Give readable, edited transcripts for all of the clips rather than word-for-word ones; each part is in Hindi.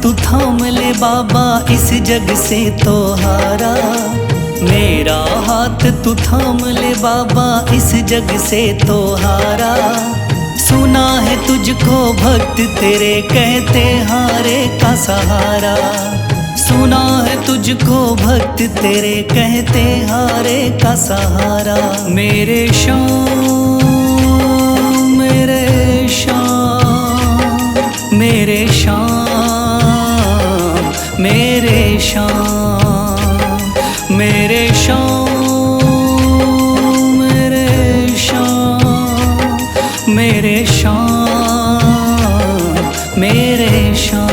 तू थाम ले बाबा इस जग से तो हारा। मेरा हाथ तू थाम ले बाबा इस जग से तो हारा। सुना है तुझको भक्त तेरे कहते हारे का सहारा। सुना है तुझको भक्त तेरे कहते हारे का सहारा। मेरे श्याम मेरे श्याम मेरे श्याम मेरे श्याम मेरे श्याम मेरे श्याम मेरे श्याम मेरे श्याम।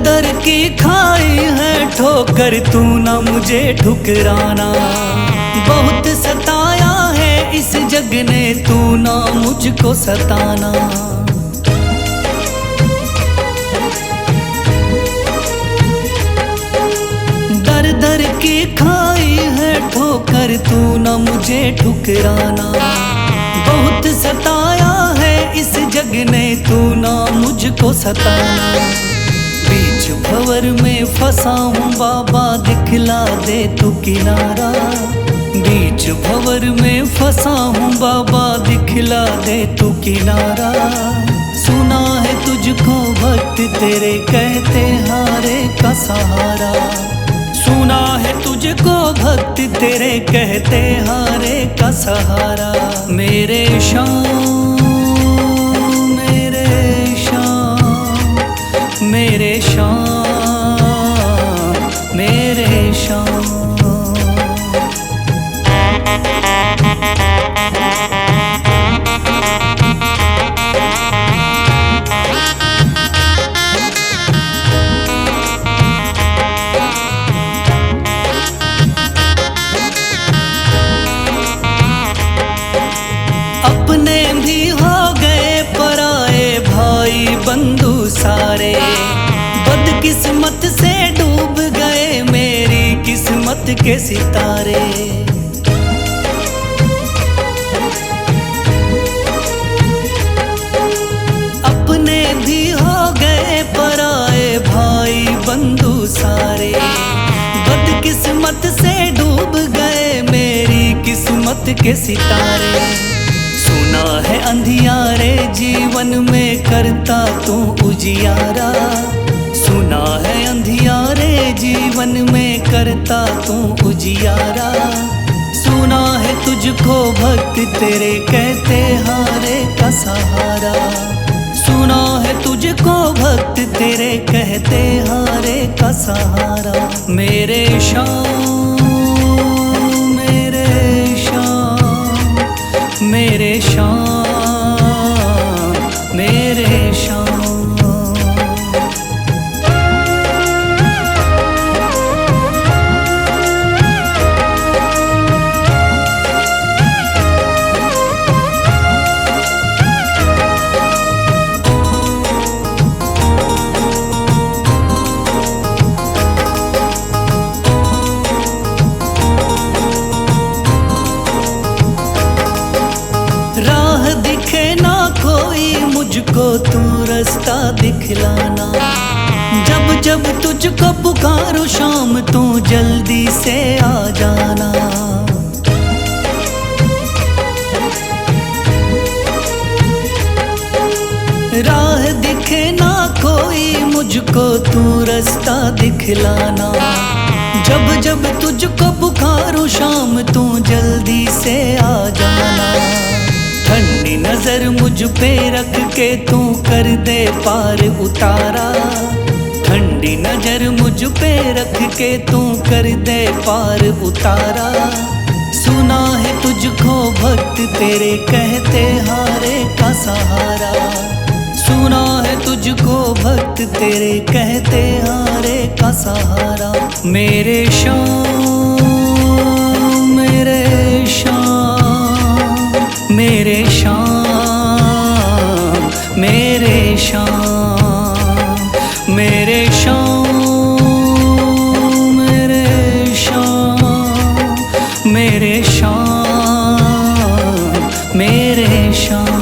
दर की खाई है ठोकर तू ना मुझे ठुकराना। बहुत सताया है इस जग ने तू ना मुझको सताना। दर दर की खाई है ठोकर तू ना मुझे ठुकराना। बहुत सताया है इस जग ने तू ना मुझको सताना। बीच भंवर में फंसा हूँ बाबा दिखला दे तू किनारा। बीच भंवर में फंसा हूँ बाबा दिखला दे तू किनारा। सुना है तुझको भक्त तेरे कहते हारे का सहारा। सुना है तुझको भक्त तेरे कहते हारे का सहारा। मेरे श्याम मेरे श्याम मेरे श्याम मेरे श्याम। अपने भी हो गए पराए भाई बंधु सारे। बदकिस्मत से डूब गए मेरी किस्मत के सितारे। अपने भी हो गए पराए भाई बंधु सारे। बदकिस्मत से डूब गए मेरी किस्मत के सितारे। सुना है अंधियारे जीवन में करता तू उजियारा। सुना है अंधियारे जीवन में करता तू उजियारा। सुना है तुझको भक्त तेरे कहते हारे का सहारा। सुना है तुझको भक्त तेरे कहते हारे का सहारा। मेरे श्याम मेरे श्याम मेरे श्याम मेरे श्याम। मुझको तू रास्ता दिखलाना। जब जब तुझको पुकारूं शाम तू जल्दी से आ जाना। राह दिखे ना कोई मुझको तू रास्ता दिखलाना। जब जब तुझको पुकारूं शाम तू जल्दी से आ जाना। ठंडी नजर मुझ पे रख के तू कर दे पार उतारा। ठंडी नजर मुझ पे रख के तू कर दे पार उतारा। सुना है तुझको भक्त तेरे कहते हारे का सहारा। सुना है तुझको भक्त तेरे कहते हारे का सहारा। मेरे श्याम मेरे शाम, मेरे शाम, मेरे शाम, मेरे शाम, मेरे शाम, मेरे शाम, मेरे शाम।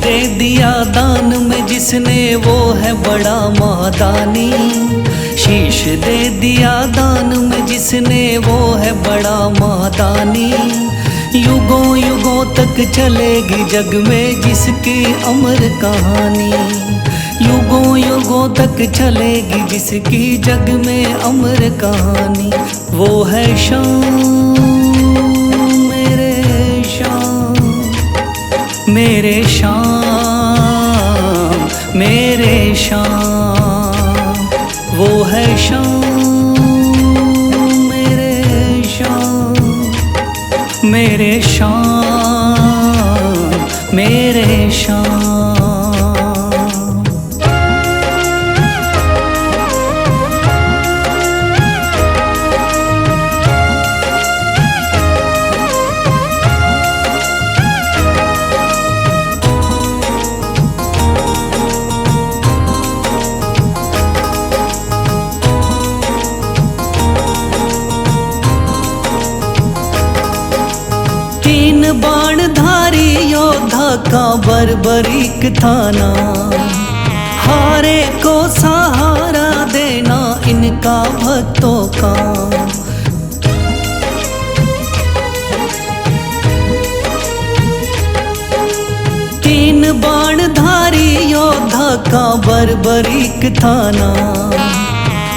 दे दिया दान में जिसने वो है बड़ा महादानी। शीश दे दिया दान में जिसने वो है बड़ा महादानी। युगों युगों तक चलेगी जग में जिसकी अमर कहानी। युगों युगों तक चलेगी जिसकी जग में अमर कहानी। वो है शाम, मेरे शाम, मेरे शाम, मेरे शाम। वो है शाम, मेरे शाम, मेरे शाम, मेरे शाम। तीन बाणधारी योद्धा का बर्बरीक थाना। हारे को सहारा देना इनका भक्तों का। तीन बाणधारी योद्धा का बर्बरीक थाना।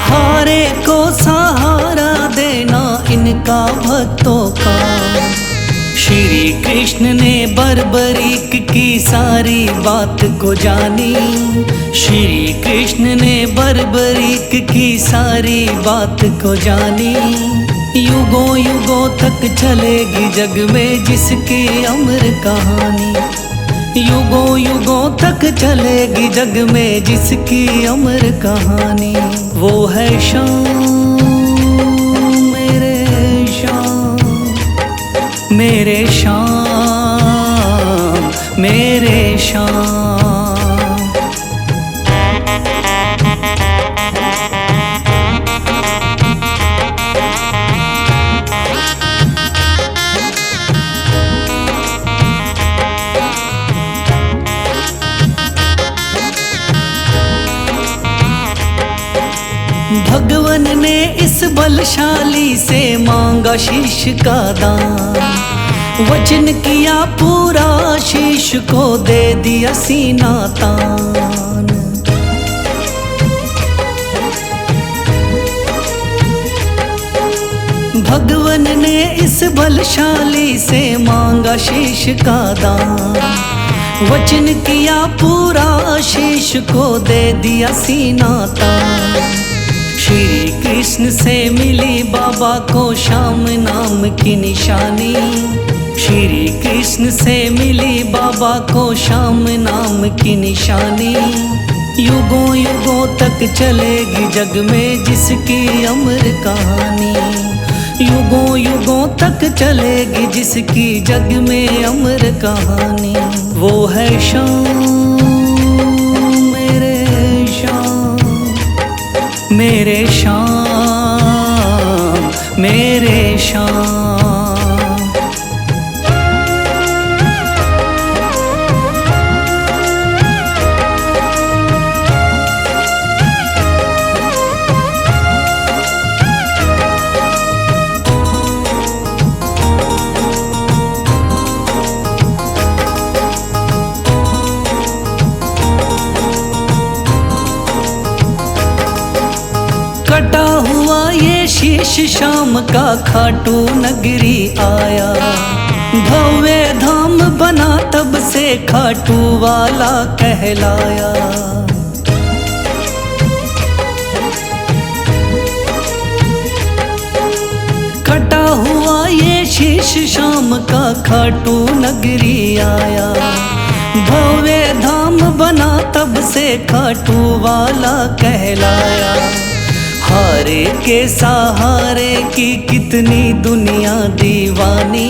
हारे को सहारा देना इनका भक्तों का। श्री कृष्ण ने बर्बरीक की सारी बात को जानी। श्री कृष्ण ने बर्बरीक की सारी बात को जानी। युगों युगों तक चलेगी जग में जिसकी अमर कहानी। युगों युगों तक चलेगी जग में जिसकी अमर कहानी। वो है शाम, मेरे शाम, मेरे शाम, मेरे शाम। भगवन ने इस बलशाली से मांगा शीश का दान। वचन किया पूरा, शीश को दे दिया सीना तान। भगवन ने इस बलशाली से मांगा शीश का दान। वचन किया पूरा, शीश को दे दिया सीना तान। श्री कृष्ण से मिली बाबा को श्याम नाम की निशानी। श्री कृष्ण से मिली बाबा को श्याम नाम की निशानी। युगों युगों तक चलेगी जग में जिसकी अमर कहानी। युगों युगों तक चलेगी जिसकी जग में अमर कहानी। वो है शाम, मेरे शाम, मेरे शाम, मेरे शाम। कटा हुआ ये शीश शाम का खाटू नगरी आया। भव्य धाम बना तब से खाटू वाला कहलाया। कटा हुआ ये शीश शाम का खाटू नगरी आया। भव्य धाम बना तब से खाटू वाला कहलाया। हारे के सहारे की कितनी दुनिया दीवानी,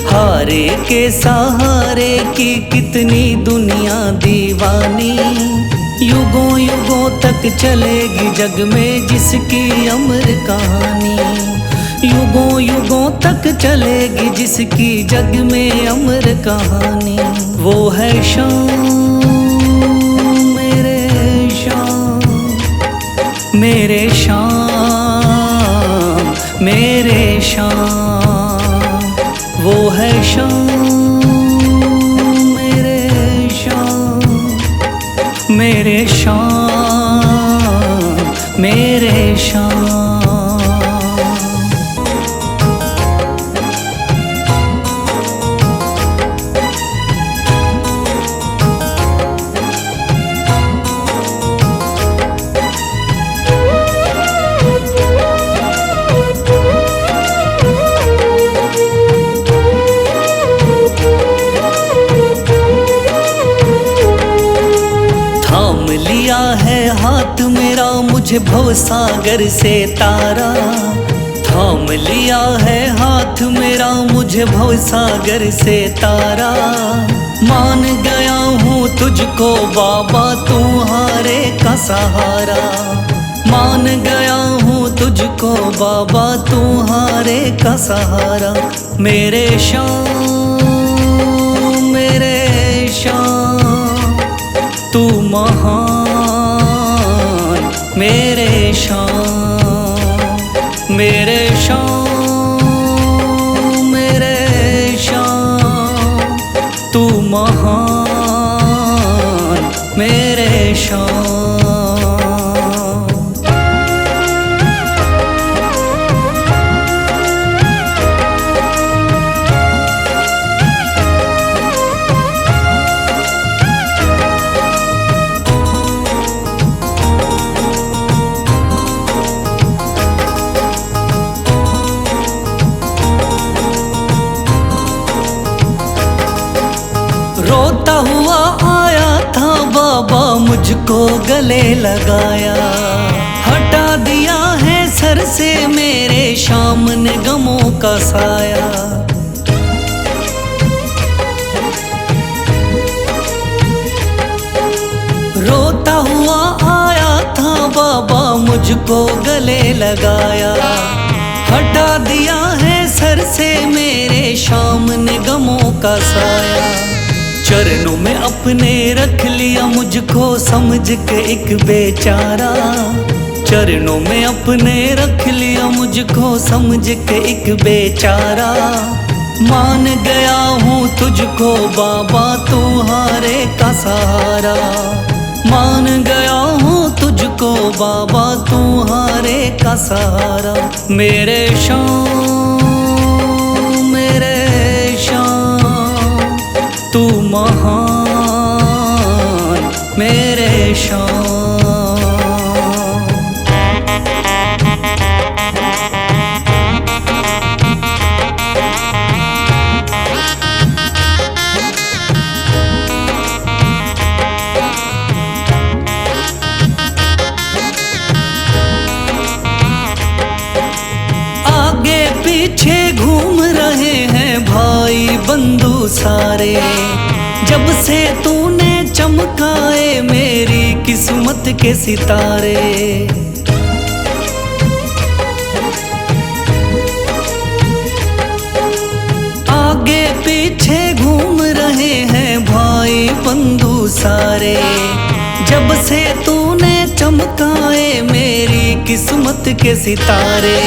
हारे के सहारे की कितनी दुनिया दीवानी। युगों युगों तक चलेगी जग में जिसकी अमर कहानी, युगों युगों तक चलेगी जिसकी जग में अमर कहानी। वो है शाम मेरे शाम, मेरे शाम मेरे शाम। वो है शाम मेरे शाम, मेरे शाम मेरे शाम। थाम लिया है हाथ मेरा मुझे भवसागर से तारा, थाम लिया है हाथ मेरा मुझे भवसागर से तारा। मान गया हूँ तुझको बाबा तुम्हारे का सहारा, मान गया हूँ तुझको बाबा तुम्हारे का सहारा। मेरे शाम मेरे शाम तू महान, मेरे शाम मेरे शाम मेरे शाम तू महान, मेरे शाम। रोता हुआ आया था बाबा मुझको गले लगाया, हटा दिया है सर से मेरे शाम ने गमों का साया। रोता हुआ आया था बाबा मुझको गले लगाया, हटा दिया है सर से मेरे शाम ने गमों का साया। चरणों में अपने रख लिया मुझको समझ के एक बेचारा, चरणों में अपने रख लिया मुझको समझ के एक बेचारा। मान गया हूँ तुझको बाबा तुम्हारे का सहारा, मान गया हूँ तुझको बाबा तुम्हारे का सहारा। मेरे शाम मेरे शाम तू महान, मेरे शाम। आगे पीछे घूम रहे हैं भाई बंधु सारे, जब से तूने चमकाए मेरी किस्मत के सितारे। आगे पीछे घूम रहे हैं भाई बंधु सारे, जब से तूने चमकाए मेरी किस्मत के सितारे।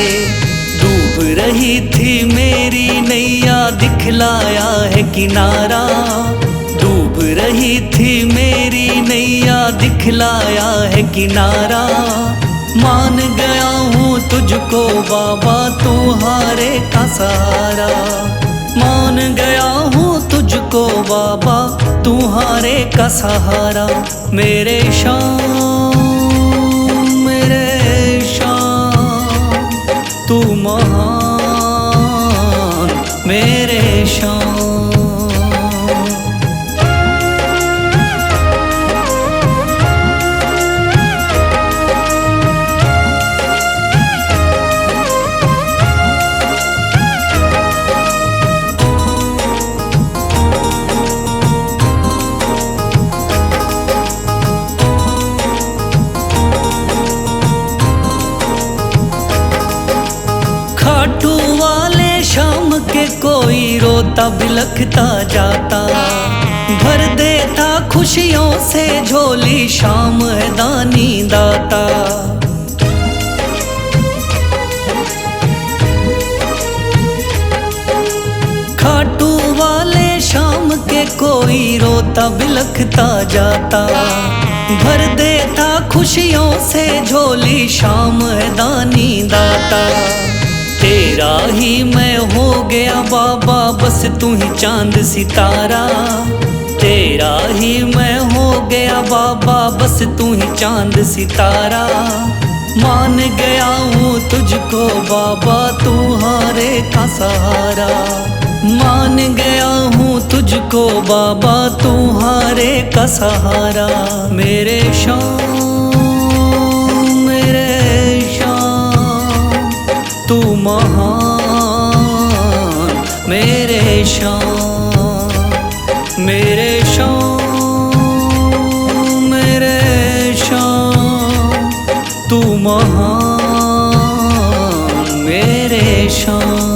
डूब रही थी मेरी नैया दिखलाया है किनारा, डूब रही थी मेरी नैया दिखलाया है किनारा। मान गया हूँ तुझको बाबा तुम्हारे का सहारा, मान गया हूँ तुझको बाबा, तुम्हारे का सहारा। मेरे शाम मेरे शाम, तू महान मेरे शाम। खाटू वाले शाम के कोई रोता बिलखता जाता, भर देता खुशियों से झोली शाम है दानी दाता। खाटू वाले शाम के कोई रोता बिलखता जाता, भर देता खुशियों से झोली शाम है दानी दाता। तेरा ही मैं हो गया बाबा, बस तू ही चांद सितारा। तेरा ही मैं हो गया बाबा, बस तू ही चांद सितारा। मान गया हूँ तुझको बाबा, तुम्हारे का सहारा। मान गया हूँ तुझको बाबा, तुम्हारे का सहारा। मेरे शाम मेरे शाम, तू महान मेरे शाम। मेरे शाम मेरे शाम, तू महान मेरे शाम।